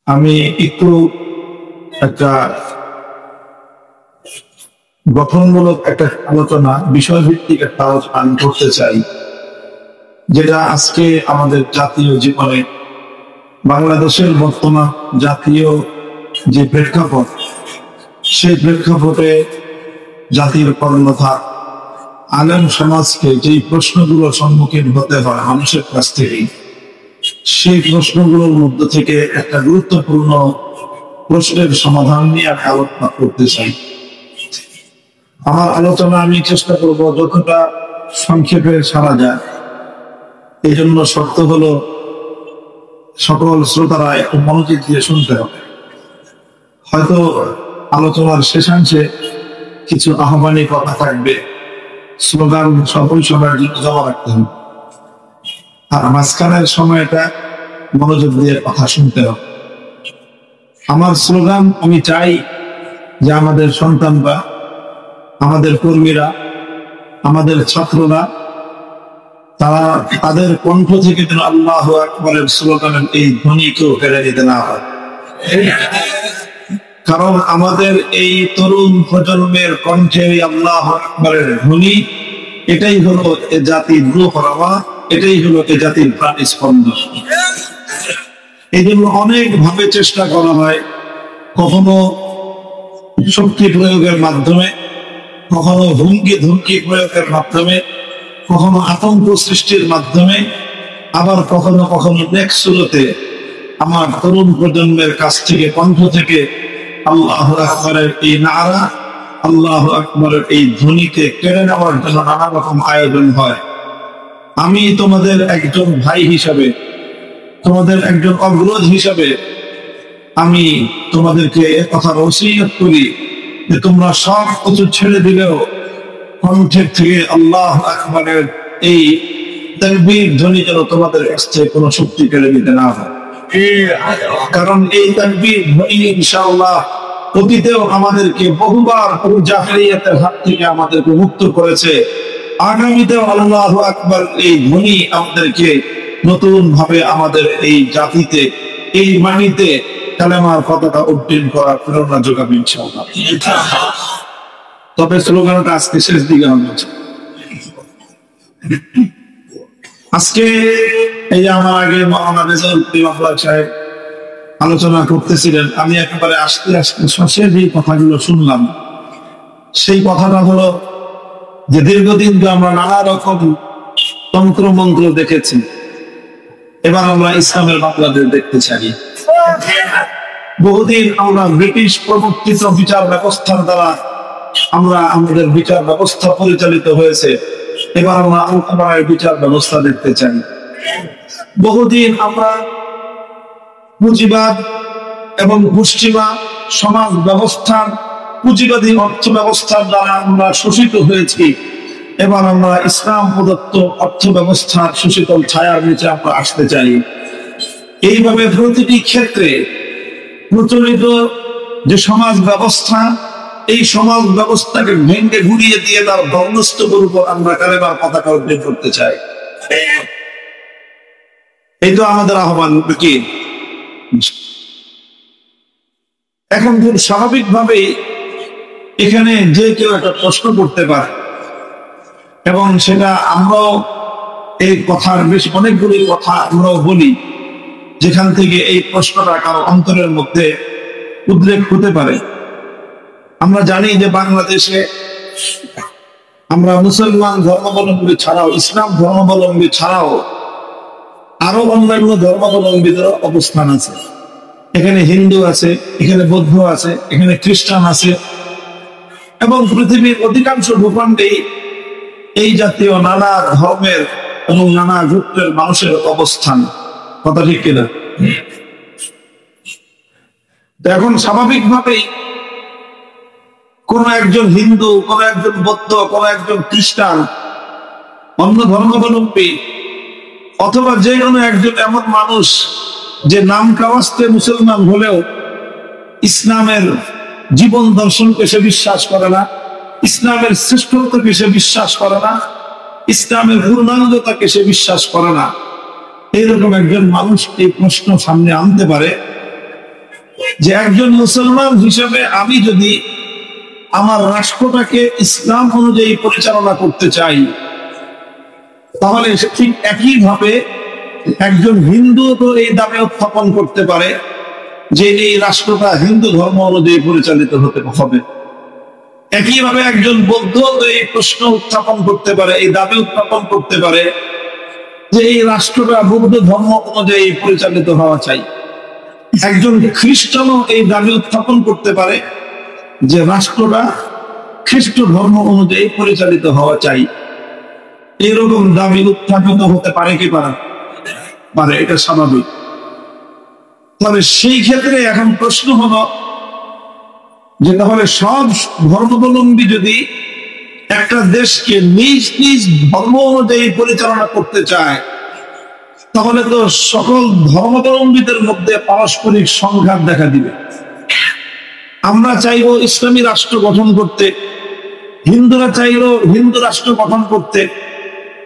আমি একটু একটা গঠনমূলক একটা আলোচনা, বিষয়ভিত্তিক একটা আলোচনা আমি করতে চাই, যেটা আজকে আমাদের জাতীয় জীবনে বাংলাদেশের বর্তমান জাতীয় যে প্রেক্ষাপট, সেই প্রেক্ষাপটে জাতির কর্ণধার আলেম সমাজকে যেই প্রশ্নগুলোর সম্মুখীন হতে হয় মানুষের কাছ থেকেই, সেই প্রশ্নগুলোর মধ্যে থেকে একটা গুরুত্বপূর্ণ প্রশ্নের সমাধান নিয়ে আমি আলোচনা করতে চাই। আমার আলোচনা আমি চেষ্টা করব যতটা সংক্ষেপে সারা যায়। এই জন্য শর্ত হলো সকল শ্রোতারা একটু মনোযোগ দিয়ে শুনতে হবে। হয়তো আলোচনার শেষাংশে কিছু আহ্বানী কথা থাকবে, স্লোগান সকল সময়ের জন্য জমা রাখতে হবে, আর মাঝখানের সময়টা মনোযোগ দিয়ে কথা শুনতে হবে। আমার স্লোগান, আমি চাই যে আমাদের সন্তানরা, আমাদের কর্মীরা, আমাদের ছাত্ররা, তারা তাদের কণ্ঠ থেকে যেন আল্লাহু আকবারের স্লোগানের এই ধ্বনিকেও কেড়ে নিতে না হয়। কারণ আমাদের এই তরুণ প্রজন্মের কণ্ঠে আল্লাহু আকবারের ধ্বনি, এটাই হলো এ জাতির রূহ রাওয়া, এটাই হলো এ জাতির প্রাণ স্পন্দন। এই জন্য অনেক ভাবে চেষ্টা করা হয়, কখনো শক্তি প্রয়োগের মাধ্যমে, কখনো হুমকি ধুমকি প্রয়োগের মাধ্যমে, কখনো আতঙ্ক সৃষ্টির মাধ্যমে, আবার কখনো কখনো নেক্সুলোতে আমার তরুণ প্রজন্মের কাছ থেকে, কণ্ঠ থেকে আল্লাহু আকবারের এই নারা, আল্লাহু আকবারের এই ধ্বনিকে কেড়ে নেওয়ার জন্য নানা রকম আয়োজন হয়। আমি তোমাদের একজন ভাই হিসাবে, তোমাদের একজন অগ্রজ হিসাবে আমি তোমাদেরকে কথার ওসিয়ত করি যে তোমরা সব কিছু ছেড়ে দিলেও কণ্ঠের থেকে আল্লাহু আকবারের এই তাকবীর ধ্বনি যেন তোমাদের কাছ থেকে কোনো শক্তি কেড়ে নিতে না হয়। কারণ এই তাকবীর ধ্বনি ইনশাআল্লাহ অতীতেও আমাদেরকে বহুবার জাহেলিয়াতের হাত থেকে আমাদেরকে মুক্ত করেছে। আগামীতেও আল্লাহু আকবার এই ধ্বনি আমাদেরকে নতুন ভাবে আমাদের এই জাতিতে, এই মাটিতে কালেমার পতাকা উড্ডীন করার প্রেরণা যোগাবে ইনশাআল্লাহ। তবে স্লোগানটা আজকে শেষ দিকে হবে। আজকে এই যে আমার আগে মাওলানা রেজাউল করিম সাহেব আলোচনা করতেছিলেন, আমি একেবারে আস্তে আস্তে শেষের যে কথাগুলো শুনলাম, সেই কথাটা হলো যে দীর্ঘদিন তো আমরা নানা রকম তন্ত্র মন্ত্র দেখেছি, এবার আমরা ইসলামের বাংলাদেশ দেখতে চাই। বহুদিন আমরা ব্রিটিশ প্রবর্তিত বিচার ব্যবস্থার দ্বারা আমরা আমাদের বিচার ব্যবস্থা পরিচালিত হয়েছে, এবার আমরা আল্লাহর বিচার ব্যবস্থা দেখতে চাই। বহুদিন আমরা পুঁজিবাদ এবং পশ্চিমা সমাজ ব্যবস্থার, পুঁজিবাদী অর্থ ব্যবস্থার দ্বারা আমরা শোষিত হয়েছি, এবার আমরা ইসলাম প্রদত্ত অর্থ ব্যবস্থার সুশীতল ছায়ার নিচে আমরা আসতে চাই। এইভাবে প্রতিটি ক্ষেত্রে প্রচলিত যে সমাজ ব্যবস্থা, এই সমাজ ব্যবস্থাকে ভেঙে ঘুরিয়ে দিয়ে তার ধ্বংসস্তূপের উপর আমরা কালেমার পতাকা উড্ডীন করতে চাই। এই তো আমাদের আহ্বান। কি এখন খুব স্বাভাবিকভাবেই এখানে যে কেউ একটা প্রশ্ন করতে পারে, এবং সেটা আমরাও এই কথার বেশ অনেকগুলি কথা আমরাও বলি, যেখান থেকে এই প্রশ্নটা কারো অন্তরের মধ্যে উদ্রেক হতে পারে। আমরা জানি যে বাংলাদেশে আমরা মুসলমান ধর্মাবলম্বী ছাড়াও, ইসলাম ধর্মাবলম্বী ছাড়াও আরো অন্যান্য ধর্মাবলম্বীদের অবস্থান আছে। এখানে হিন্দু আছে, এখানে বৌদ্ধ আছে, এখানে খ্রিস্টান আছে, এবং পৃথিবীর অধিকাংশ ভূখণ্ডেই এই জাতীয় নানা ধর্মের এবং নানা গোত্রের মানুষের অবস্থান। কথা ঠিক কিনা? এখন স্বাভাবিকভাবেই কোন একজন হিন্দু, কোন একজন বৌদ্ধ, কোন একজন খ্রিস্টান, অন্য ধর্মাবলম্বী, অথবা যে কোনো একজন এমন মানুষ যে নাম কাওয়াস্তে মুসলমান হলেও ইসলামের জীবন দর্শনকে সে বিশ্বাস করে না, ইসলামের শ্রেষ্ঠত্বকে সে বিশ্বাস করে না, ইসলামের পূর্ণাঙ্গতাকে সে বিশ্বাস করে না, এইরকম একজন মানুষ এই প্রশ্ন সামনে আনতে পারে যে একজন মুসলমান হিসেবে আমি যদি আমার রাষ্ট্রটাকে ইসলাম অনুযায়ী পরিচালনা করতে চাই, তাহলে ঠিক একইভাবে একজন হিন্দু তো এই দাবি উত্থাপন করতে পারে যে এই রাষ্ট্রটা হিন্দু ধর্ম অনুযায়ী পরিচালিত হতে হবে। একইভাবে একজন বৌদ্ধ তো এই প্রশ্ন উত্থাপন করতে পারে, এই দাবি উত্থাপন করতে পারে যে এই রাষ্ট্রটা বৌদ্ধ ধর্ম অনুযায়ী পরিচালিত হওয়া চাই। একজন খ্রিস্টানও এই দাবি উত্থাপন করতে পারে যে রাষ্ট্রটা খ্রিস্ট ধর্ম অনুযায়ী পরিচালিত হওয়া চাই। এরকম দাবি উত্থাপিত হতে পারে কি পারে, এটা স্বাভাবিক। তবে সেই ক্ষেত্রে এখন প্রশ্ন হলো যে তাহলে সব ধর্মাবলম্বী যদি একটা দেশকে নিজ নিজ ধর্ম অনুযায়ী পরিচালনা করতে চায়, তাহলে তো সকল ধর্মাবলম্বীদের মধ্যে পারস্পরিক সংঘাত দেখা দিবে। আমরা চাইবো ইসলামী রাষ্ট্র গঠন করতে, হিন্দুরা চাইলো হিন্দু রাষ্ট্র গঠন করতে,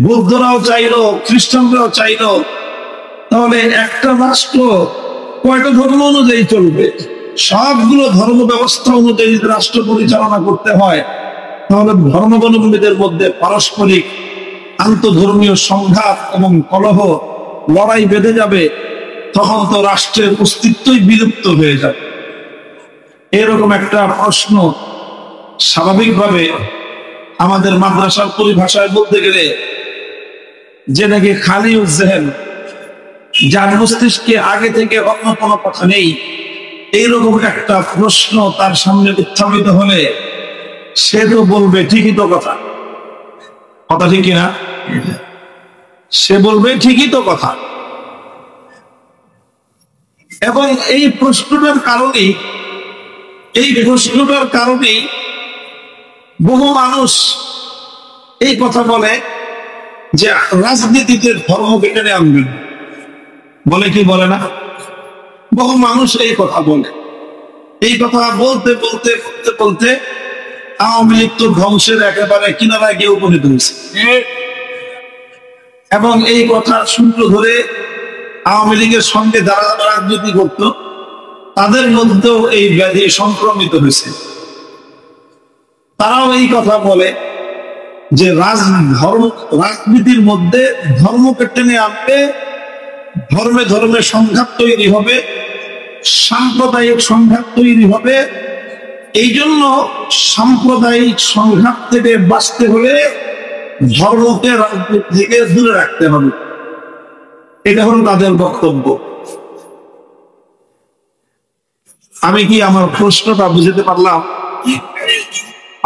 বৌদ্ধরাও চাইলো, খ্রিস্টানরাও চাইলো। তাহলে একটা রাষ্ট্র কয়টা ধর্ম অনুযায়ী চলবে? সবগুলো ধর্ম ব্যবস্থা অনুযায়ী যদি রাষ্ট্র পরিচালনা করতে হয়, তাহলে ধর্মাবলম্বীদের মধ্যে পারস্পরিক আন্তধর্মীয় সংঘাত এবং কলহ, লড়াই বেঁধে যাবে। তখন তো রাষ্ট্রের অস্তিত্বই বিলুপ্ত হয়ে যাবে। এরকম একটা প্রশ্ন স্বাভাবিকভাবে আমাদের মাদ্রাসার পরিভাষায় বলতে গেলে যে নাকি খালি উজ্জেহেন, যার মস্তিষ্কে আগে থেকে অন্য কোনো কথা নেই, এইরকম একটা প্রশ্ন তার সামনে উত্থাপিত হলে সে তো বলবে ঠিকই তো কথা ঠিক কিনা? সে বলবে ঠিকই তো কথা। এবং এই প্রশ্নটার কারণেই বহু মানুষ এই কথা বলে যে রাজনীতিতে ধর্মকে টেনে আনবেন, বলে কি বলে না? বহু মানুষ এই কথা বলে। এই কথা বলতে বলতে বলতে বলতে আওয়ামী লীগ তো ধ্বংসের একেবারে কিনারায় গিয়ে উপনীত হয়েছে। এবং এই কথা সূত্র ধরে আওয়ামী লীগের সঙ্গে যারা রাজনীতি করত তাদের মধ্যেও এই ব্যাধি সংক্রমিত হয়েছে। তারাও এই কথা বলে যে রাজনীতির মধ্যে ধর্মকে টেনে আনবে, ধর্মে ধর্মে সংঘাত তৈরি হবে, সাম্প্রদায়িক সংঘাত তৈরি হবে। এই জন্য সাম্প্রদায়িক সংঘাত থেকে বাঁচতে হলে ধর্মকে রাজনীতি থেকে দূরে রাখতে হবে। এটা হলো তাদের বক্তব্য। আমি কি আমার প্রশ্নটা বুঝতে পারলাম?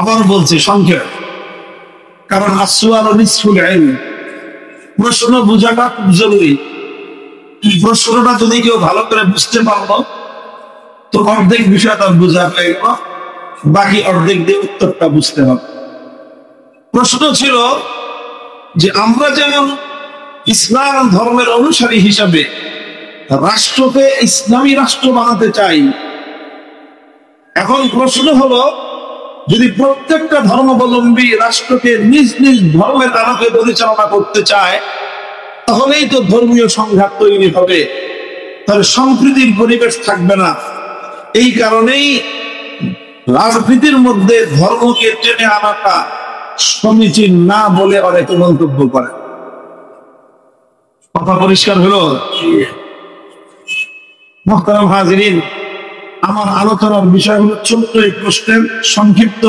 আবার বলছি সংক্ষেপ, কারণ প্রশ্ন বোঝাটা খুব জরুরি। প্রশ্নটা যদি কেউ ভালো করে বুঝতে পারলো তো অর্ধেক বিষয় তার বোঝা হয়ে গেল, বাকি অর্ধেক দিয়ে উত্তরটা বুঝতে হবে। প্রশ্ন ছিল যে আমরা যেমন ইসলাম ধর্মের অনুসারী হিসাবে রাষ্ট্রকে ইসলামী রাষ্ট্র বানাতে চাই, এখন প্রশ্ন হলো যদি প্রত্যেকটা ধর্মাবলম্বী রাষ্ট্রকে নিজ নিজ ধর্মের আলোকে পরিচালনা করতে চায়, তাহলেই তো ধর্মীয় সংঘাত তৈরি হবে, তাহলে সম্প্রীতির পরিবেশ থাকবে না। এই কারণেই রাজনীতির মধ্যে ধর্মকে টেনে আনাটা সমীচীন না বলে অনেকে মন্তব্য করে। কথা পরিষ্কার হলো? মুহতারাম হাজিরিন, আমার আলোচনার বিষয় হলো ছোট্ট এই প্রশ্নের সংক্ষিপ্ত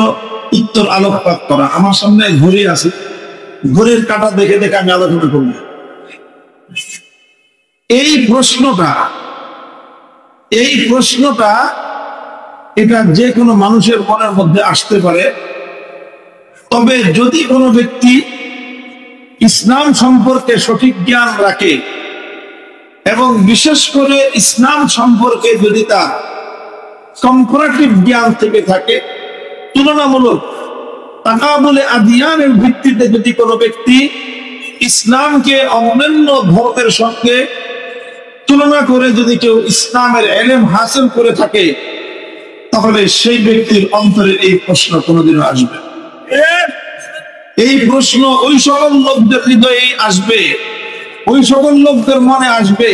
উত্তর আলোকপাত করা। আমার সামনে ঘড়ি আছে, ঘড়ির কাঁটা দেখে দেখে আমি আলোচনা করব। এই প্রশ্নটা এটা যে কোনো মানুষের মনের মধ্যে আসতে পারে। তবে যদি কোনো ব্যক্তি ইসলাম সম্পর্কে সঠিক জ্ঞান রাখে এবং বিশেষ করে ইসলাম সম্পর্কে যদি তার কম্পারেটিভ জ্ঞান থেকে থাকে, তুলনামূলক তাকাবুলে আদিয়ানের ভিত্তিতে যদি কোনো ব্যক্তি ইসলামকে অন্যান্য ধর্মের সঙ্গে তুলনা করে যদি কেউ ইসলামের ইলম হাসিল করে থাকে, তাহলে সেই ব্যক্তির অন্তরে এই প্রশ্ন কোনোদিনও আসবে। এই প্রশ্ন ওই সকল লোকদের হৃদয়ে আসবে, ওই সকল লোকদের মনে আসবে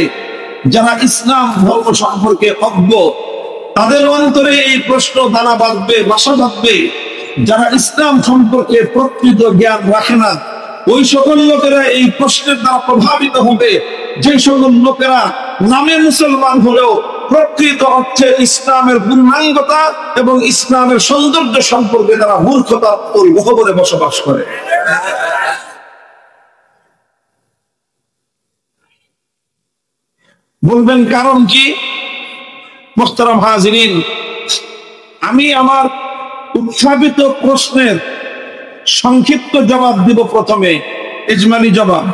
যারা ইসলাম ধর্ম সম্পর্কে অজ্ঞ, তাদের অন্তরে এই প্রশ্ন দানা বাঁধবে, বাসা বাঁধবে। যারা ইসলাম সম্পর্কে প্রকৃত জ্ঞান রাখে না, ওই সকল লোকেরা এই প্রশ্নের দ্বারা প্রভাবিত হবে। যে সকল লোকেরা নামে মুসলমান হলেও প্রকৃত অর্থে ইসলামের পূর্ণাঙ্গতা এবং ইসলামের সৌন্দর্য সম্পর্কে তারা মূর্খতার গহ্বরে বসবাস করে। বলবেন কারণ কি? মোহতারাম হাজিরিন, আমি আমার উত্থাপিত প্রশ্নের সংক্ষিপ্ত জবাব দিব। প্রথমে ইজমালি জবাব,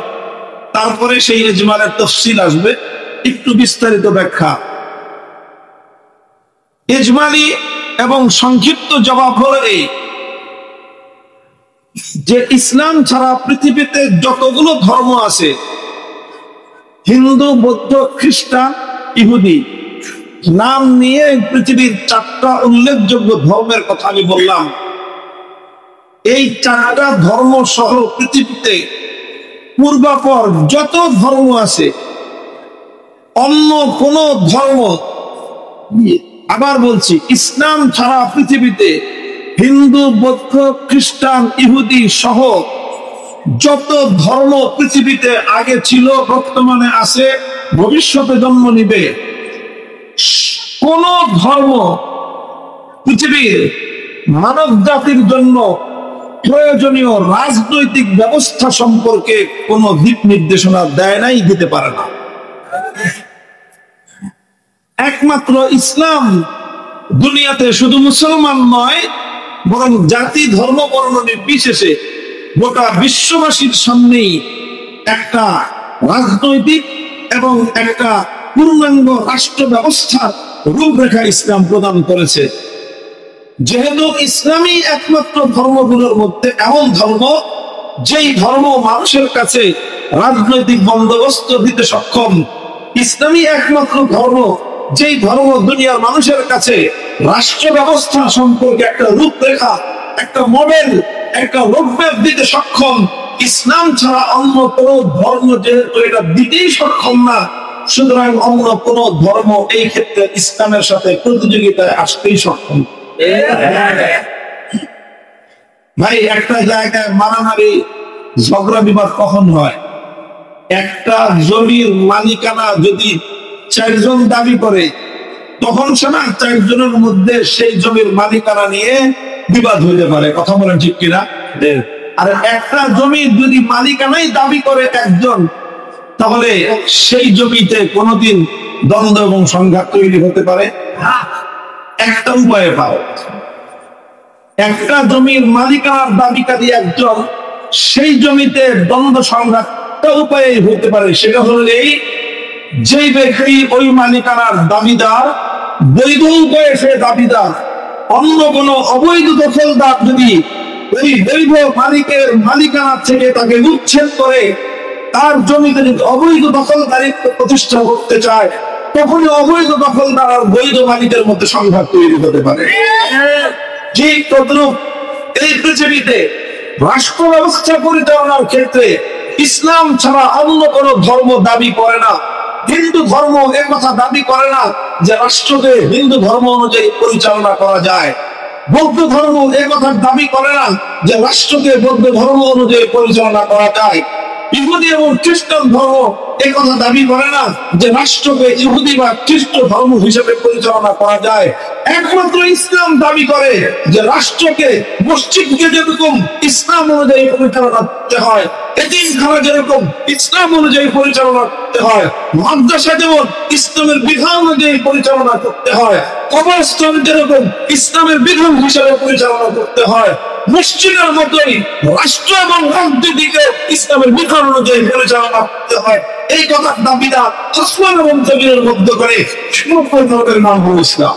তারপরে সেই ইজমালের তফসিল আসবে, একটু বিস্তারিত ব্যাখ্যা। ইজমালি এবং সংক্ষিপ্ত জবাব হলো এই যে ইসলাম ছাড়া পৃথিবীতে যতগুলো ধর্ম আছে, হিন্দু, বৌদ্ধ, খ্রিস্টান, ইহুদি, নাম নিয়ে পৃথিবীর 4টা উল্লেখযোগ্য ধর্মের কথা আমি বললাম। এই 4টা ধর্ম সহ পৃথিবীতে পূর্বাপর যত ধর্ম আছে, অন্য কোন ধর্ম, আবার বলছি, ইসলাম ছাড়া পৃথিবীতে হিন্দু, বৌদ্ধ, খ্রিস্টান, ইহুদি সহ যত ধর্ম পৃথিবীতে আগে ছিল, বর্তমানে আছে, ভবিষ্যতে জন্ম নিবে, কোন ধর্ম পৃথিবীর মানব জাতির জন্য প্রয়োজনীয় রাজনৈতিক ব্যবস্থা সম্পর্কে কোন দিক নির্দেশনা দেয় নাই, দিতে পারে না। একমাত্র ইসলাম দুনিয়াতে শুধু মুসলমান নয়, বরং জাতি, ধর্ম, বর্ণ নির্বিশেষে গোটা বিশ্ববাসীর সামনেই একটা রাজনৈতিক এবং একটা পূর্ণাঙ্গ রাষ্ট্র ব্যবস্থার রূপরেখা ইসলাম প্রদান করেছে। যেহেতু ইসলামই একমাত্র ধর্মগুলোর মধ্যে এমন ধর্ম, যেই ধর্ম মানুষের কাছে রাজনৈতিক বন্দোবস্ত দিতে সক্ষম, ইসলামই একমাত্র ধর্ম যেই ধর্ম দুনিয়ার মানুষের কাছে রাষ্ট্র ব্যবস্থা সম্পর্কে একটা রূপরেখা, একটা মডেল, একটা রোডম্যাপ দিতে সক্ষম। ইসলাম ছাড়া অন্য কোন ধর্ম যেহেতু এটা দিতেই সক্ষম না, সুতরাং অন্য কোন ধর্ম এই ক্ষেত্রে ইসলামের সাথে প্রতিযোগিতায় আসতেই সক্ষম। ভাই, একটা জায়গায় মারামারি, ঝগড়া বিবাদ কখন হয়? একটা জমির মালিকানা যদি 4 জন দাবি করে, তখন সে না 4 জনের মধ্যে সেই জমির মালিকানা নিয়ে বিবাদ হইতে পারে। কথা বলেন ঠিক কিনা? আর একটা জমি যদি মালিকানাই দাবি করে একজন, তাহলে সেই জমিতে কোনোদিন দ্বন্দ্ব এবং সংঘাত তৈরি হতে পারে। একটা উপায়ে পাও, একটা জমির মালিকানার দাবিকারী একজন, সেই জমিতে দ্বন্দ্ব সংঘাত উপায়ে হতে পারে। সেটা হলো এই, যেই ব্যক্তি ওই মালিকানার দাবিদার, বৈধ উপায়ে সে দাবিদার, অন্য কোন অবৈধ দখলদার যদি ওই বৈধ মালিকের মালিকানা থেকে তাকে উচ্ছেদ করে তার জমিতে যদি অবৈধ দখলদারিত্ব প্রতিষ্ঠা করতে চায়, তখনই অবৈধ দখলদার আর বৈধ মালিকের মধ্যে সংঘাত তৈরি হতে পারে। ঠিক তদ্রূপ এই পৃথিবীতে রাষ্ট্র ব্যবস্থা পরিচালনার ক্ষেত্রে ইসলাম ছাড়া অন্য কোন ধর্ম দাবি করে না। হিন্দু ধর্ম এ কথা দাবি করে না যে রাষ্ট্রকে হিন্দু ধর্ম অনুযায়ী পরিচালনা করা যায়। বৌদ্ধ ধর্ম এ কথা দাবি করে না যে রাষ্ট্রকে বৌদ্ধ ধর্ম অনুযায়ী পরিচালনা করা যায়। ইহুদি এবং খ্রিস্টান ধর্ম এ কথা দাবি করে না যে রাষ্ট্রকে ইহুদি বা খ্রিস্ট ধর্ম হিসেবে পরিচালনা করা যায়। একমাত্র ইসলাম দাবি করে যে রাষ্ট্রকে মসজিদকে যেরকম ইসলাম অনুযায়ী পরিচালনা করতে হয়, এতিমখানা যেরকম ইসলাম অনুযায়ী পরিচালনা করতে হয়, মাদ্রাসা যেমন ইসলামের বিধান অনুযায়ী পরিচালনা করতে হয়, কবরস্থান যেরকম ইসলামের বিধান হিসেবে পরিচালনা করতে হয়, মসজিদের মতোই রাষ্ট্র এবং রাজনীতিকে ইসলামের বিধান অনুযায়ী পরিচালনা করতে হয়। এই কথার দাবিদার আসমান এবং জমিনের মধ্যে করে সমগ্র নাম হল ইসলাম।